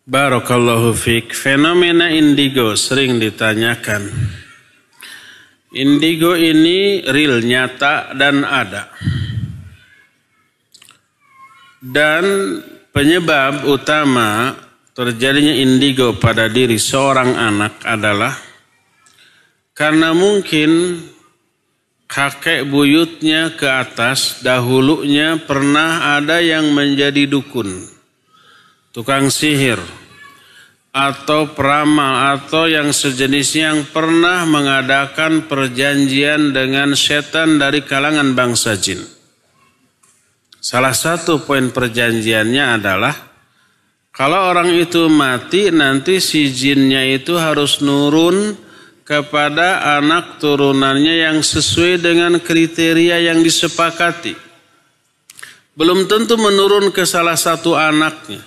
Barakallahu fiik. Fenomena indigo sering ditanyakan. Indigo ini real, nyata dan ada. Dan penyebab utama terjadinya indigo pada diri seorang anak adalah karena mungkin kakek buyutnya ke atas dahulunya pernah ada yang menjadi dukun, tukang sihir, atau peramal, atau yang sejenisnya yang pernah mengadakan perjanjian dengan setan dari kalangan bangsa jin. Salah satu poin perjanjiannya adalah kalau orang itu mati nanti si jinnya itu harus nurun kepada anak turunannya yang sesuai dengan kriteria yang disepakati. Belum tentu menurun ke salah satu anaknya.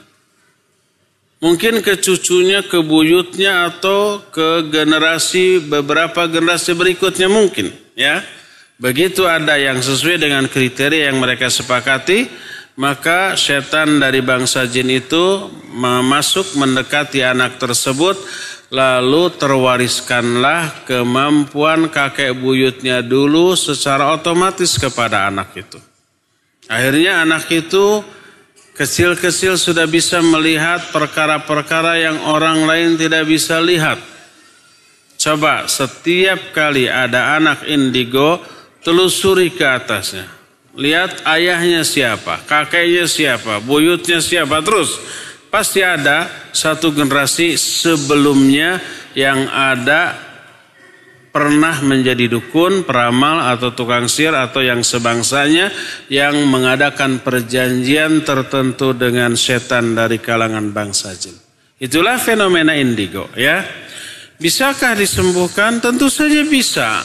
Mungkin ke cucunya, ke buyutnya, atau ke beberapa generasi berikutnya mungkin. Ya, begitu ada yang sesuai dengan kriteria yang mereka sepakati, maka setan dari bangsa jin itu masuk mendekati anak tersebut, lalu terwariskanlah kemampuan kakek buyutnya dulu secara otomatis kepada anak itu. Akhirnya anak itu kecil-kecil sudah bisa melihat perkara-perkara yang orang lain tidak bisa lihat. Coba setiap kali ada anak indigo, telusuri ke atasnya. Lihat ayahnya siapa, kakeknya siapa, buyutnya siapa, terus pasti ada satu generasi sebelumnya yang ada pernah menjadi dukun, peramal, atau tukang sihir, atau yang sebangsanya yang mengadakan perjanjian tertentu dengan setan dari kalangan bangsa jin. Itulah fenomena indigo, ya. Bisakah disembuhkan? Tentu saja bisa.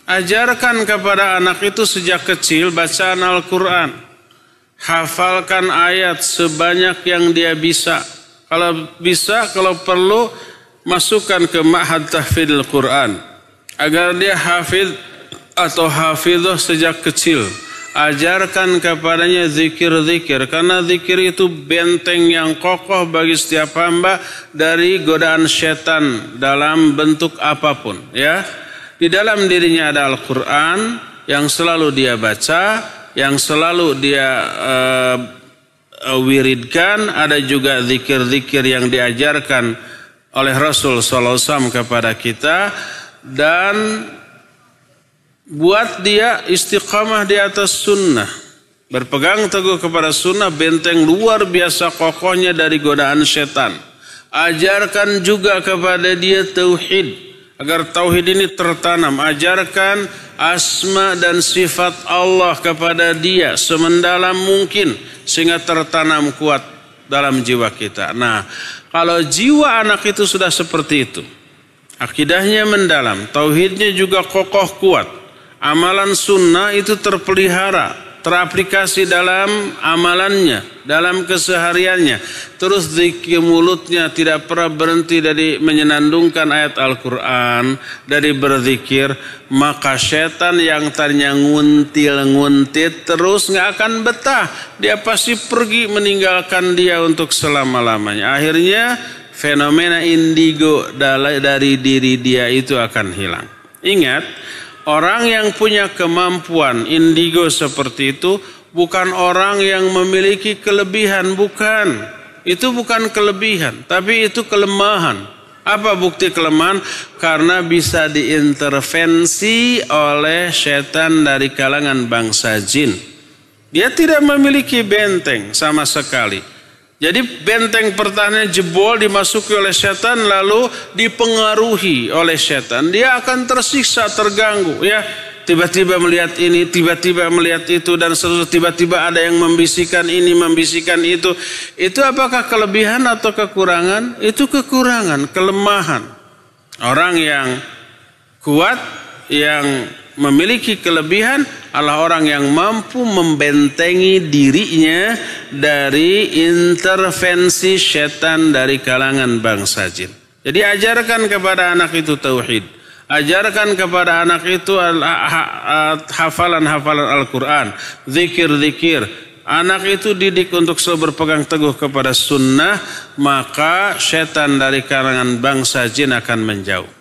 Ajarkan kepada anak itu sejak kecil bacaan Al-Quran. Hafalkan ayat sebanyak yang dia bisa. Kalau bisa, kalau perlu, masukkan ke ma'had tahfidz Quran. Agar dia hafidh atau hafidhah sejak kecil. Ajarkan kepadanya zikir-zikir. Karena zikir itu benteng yang kokoh bagi setiap hamba dari godaan setan dalam bentuk apapun. Ya. Di dalam dirinya ada Al-Quran yang selalu dia baca, yang selalu dia wiridkan. Ada juga zikir-zikir yang diajarkan oleh Rasul SAW kepada kita. Dan buat dia istiqamah di atas sunnah. Berpegang teguh kepada sunnah, benteng luar biasa kokohnya dari godaan setan. Ajarkan juga kepada dia tauhid. Agar tauhid ini tertanam, ajarkan asma dan sifat Allah kepada dia semendalam mungkin sehingga tertanam kuat dalam jiwa kita. Nah, kalau jiwa anak itu sudah seperti itu, akidahnya mendalam, tauhidnya juga kokoh kuat, amalan sunnah itu terpelihara, teraplikasi dalam amalannya, dalam kesehariannya. Terus zikir mulutnya tidak pernah berhenti dari menyenandungkan ayat Al-Quran, dari berzikir, maka setan yang tadinya nguntil-nguntit terus nggak akan betah. Dia pasti pergi meninggalkan dia untuk selama-lamanya. Akhirnya fenomena indigo dari diri dia itu akan hilang. Ingat, orang yang punya kemampuan indigo seperti itu bukan orang yang memiliki kelebihan, bukan. Itu bukan kelebihan, tapi itu kelemahan. Apa bukti kelemahan? Karena bisa diintervensi oleh setan dari kalangan bangsa jin. Dia tidak memiliki benteng sama sekali. Jadi benteng pertahanan jebol, dimasuki oleh setan, lalu dipengaruhi oleh setan. Dia akan tersiksa, terganggu, ya. Tiba-tiba melihat ini, tiba-tiba melihat itu, dan seterusnya. Tiba-tiba ada yang membisikkan ini, membisikkan itu. Itu apakah kelebihan atau kekurangan? Itu kekurangan, kelemahan. Orang yang kuat, yang memiliki kelebihan adalah orang yang mampu membentengi dirinya dari intervensi setan dari kalangan bangsa jin. Jadi ajarkan kepada anak itu tauhid. Ajarkan kepada anak itu hafalan-hafalan Al-Quran, zikir-zikir, anak itu didik untuk selalu berpegang teguh kepada sunnah, maka setan dari kalangan bangsa jin akan menjauh.